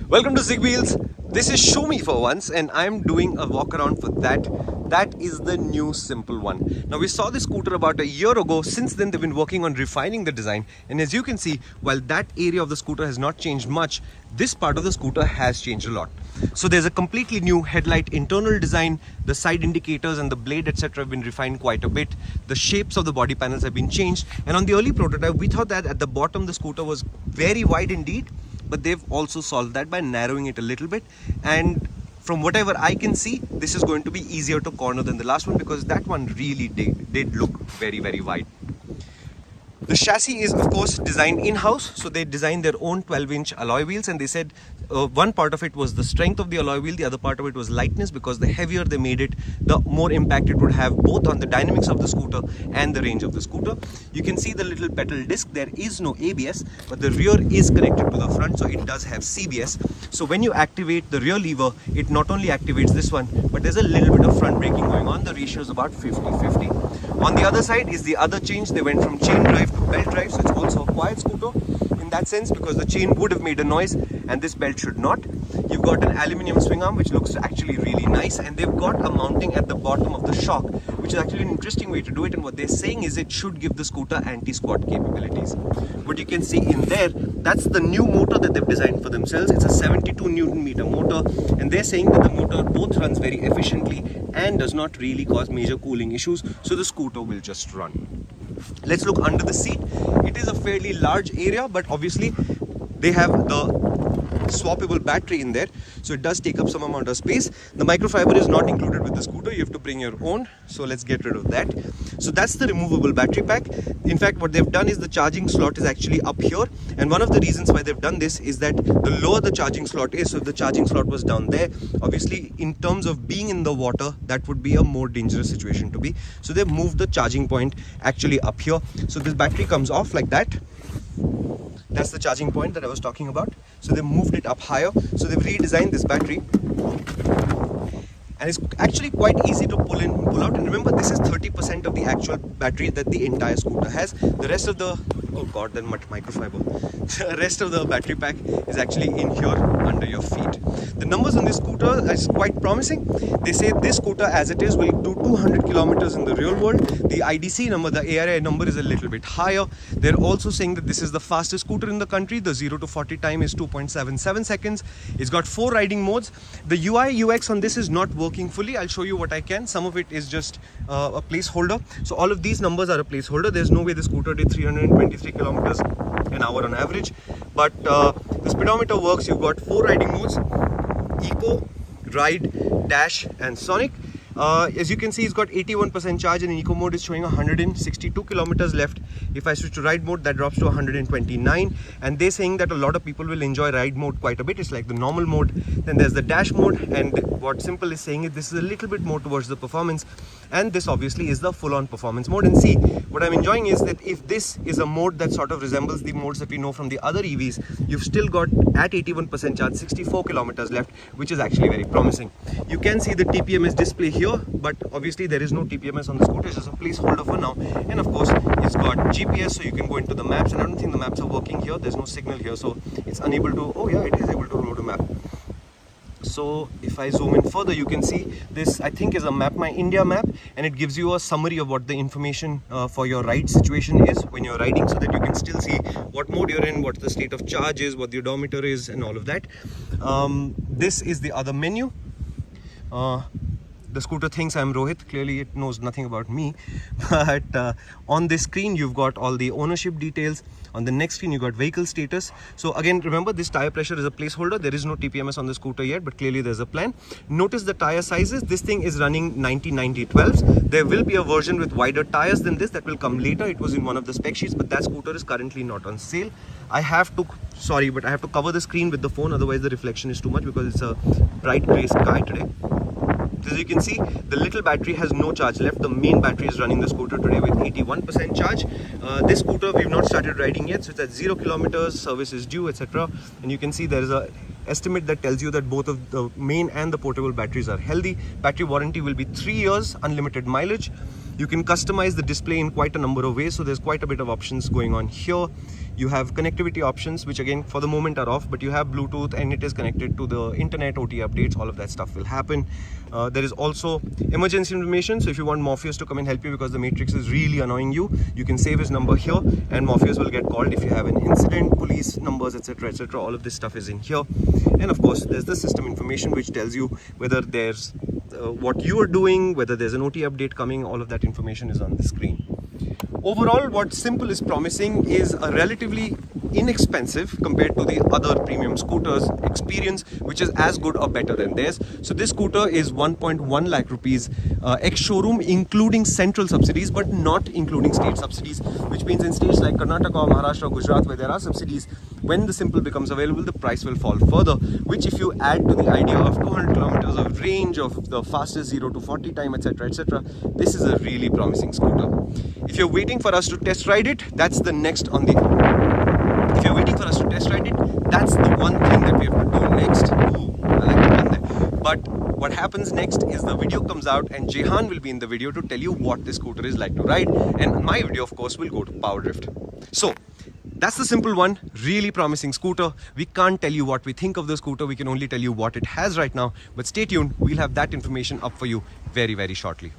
Welcome to Zig Wheels. This is Show Me for Once, and I'm doing a walk around for that. That is the new simple one. Now, we saw this scooter about a year ago. Since then, they've been working on refining the design. And as you can see, while that area of the scooter has not changed much, this part of the scooter has changed a lot. So there's a completely new headlight internal design. The side indicators and the blade, etc. have been refined quite a bit. The shapes of the body panels have been changed. And on the early prototype, we thought that at the bottom, the scooter was very wide indeed. But they've also solved that by narrowing it a little bit, and from whatever I can see, this is going to be easier to corner than the last one, because that one really did look very wide. The chassis is of course designed in-house, so they designed their own 12-inch alloy wheels, and they said one part of it was the strength of the alloy wheel, the other part of it was lightness, because the heavier they made it, the more impact it would have both on the dynamics of the scooter and the range of the scooter. You can see the little pedal disc. There is no ABS, but the rear is connected to the front, so it does have CBS. So when you activate the rear lever, it not only activates this one, but there's a little bit of front braking going on. The ratio is about 50-50. On the other side is the other change. They went from chain drive to belt drive, so it's also a quiet scooter in that sense, because the chain would have made a noise and this belt should not. You've got an aluminium swing arm, which looks actually really nice, and they've got a mounting at the bottom of the shock, which is actually an interesting way to do it. And what they're saying is it should give the scooter anti-squat capabilities. What you can see in there, that's the new motor that they've designed for themselves. It's a 72 Newton meter motor, and they're saying that the motor both runs very efficiently and does not really cause major cooling issues, so the scooter will just run. Let's look under the seat. It is a fairly large area, but obviously they have the swappable battery in there, so it does take up some amount of space. The microfiber is not included with the scooter. You have to bring your own, so let's get rid of that. So that's the removable battery pack. In fact, what they've done is the charging slot is actually up here, and one of the reasons why they've done this is that the lower the charging slot is, so if the charging slot was down there, obviously in terms of being in the water, that would be a more dangerous situation to be. So they've moved the charging point actually up here, so this battery comes off like that. That's the charging point that I was talking about. So they moved it up higher. So they've redesigned this battery, and it's actually quite easy to pull in and pull out. And remember, this is 30% of the actual battery that the entire scooter has. The rest of the, oh god, that much microfiber. The rest of the battery pack is actually in here under your feet. The numbers on this scooter is quite promising. They say this scooter as it is will do 200 kilometers in the real world. The IDC number, the ARI number, is a little bit higher. They're also saying that this is the fastest scooter in the country. The 0 to 40 time is 2.77 seconds. It's got 4 riding modes. The UI UX on this is not working fully. I'll show you what I can. Some of it is just a placeholder. So all of these numbers are a placeholder. There's no way the scooter did 323 kilometers an hour on average, but the speedometer works. You've got 4 riding modes: Eco, Ride, Dash and Sonic. As you can see, it's got 81% charge, and in eco mode is showing 162 kilometers left. If I switch to ride mode, that drops to 129, and they're saying that a lot of people will enjoy ride mode quite a bit. It's like the normal mode. Then there's the dash mode, and what Simple is saying is this is a little bit more towards the performance, and this obviously is the full-on performance mode. And see, what I'm enjoying is that if this is a mode that sort of resembles the modes that we know from the other EVs, you've still got at 81% charge 64 kilometers left, which is actually very promising. You can see the TPMS display here, but obviously there is no TPMS on the scooter. It's just a placeholder for now. And of course, it's got GPS, so you can go into the maps, and I don't think the maps are working here. There's no signal here, so it's unable to, oh yeah, it is able to load a map. So if I zoom in further, you can see this, I think, is a Map My India map, and it gives you a summary of what the information for your ride situation is when you're riding, so that you can still see what mode you're in, what the state of charge is, what the odometer is, and all of that. This is the other menu. The scooter thinks I'm Rohit. Clearly it knows nothing about me, but on this screen you've got all the ownership details. On the next screen you got vehicle status. So again, remember, this tire pressure is a placeholder. There is no TPMS on the scooter yet, but clearly there's a plan. Notice the tire sizes. This thing is running 90-90-12s. There will be a version with wider tires than this that will come later. It was in one of the spec sheets, but that scooter is currently not on sale. I have to cover the screen with the phone, otherwise the reflection is too much, because it's a bright gray sky today. As you can see, the little battery has no charge left. The main battery is running the scooter today with 81% charge. This scooter we've not started riding yet, so it's at 0 kilometers, service is due, etc. And you can see there is a estimate that tells you that both of the main and the portable batteries are healthy. Battery warranty will be 3 years, unlimited mileage. You can customize the display in quite a number of ways, so there's quite a bit of options going on here. You have connectivity options, which again for the moment are off, but you have Bluetooth and it is connected to the internet. OT updates, all of that stuff will happen. There is also emergency information, so if you want Morpheus to come and help you because the Matrix is really annoying you, you can save his number here and Morpheus will get called if you have an incident. Police numbers, etc, etc, all of this stuff is in here. And of course there's the system information, which tells you whether there's what you are doing, whether there's an OT update coming. All of that information is on the screen. Overall, what Simple is promising is a relatively inexpensive, compared to the other premium scooters, experience which is as good or better than theirs. So this scooter is 1.1 lakh rupees ex-showroom, including central subsidies but not including state subsidies, which means in states like Karnataka or Maharashtra or Gujarat where there are subsidies, when the Simple becomes available, the price will fall further, which if you add to the idea of 200 kilometers of range, of the fastest 0 to 40 time, etc, etc, this is a really promising scooter. If you're waiting for us to test ride it, that's the next on the... If you're waiting for us to test ride it, that's the one thing that we have to do next. Ooh, I like the one there. But what happens next is the video comes out and Jehan will be in the video to tell you what this scooter is like to ride. And my video, of course, will go to Power Drift. So, that's the Simple one, really promising scooter. We can't tell you what we think of the scooter, we can only tell you what it has right now. But stay tuned, we'll have that information up for you very, very shortly.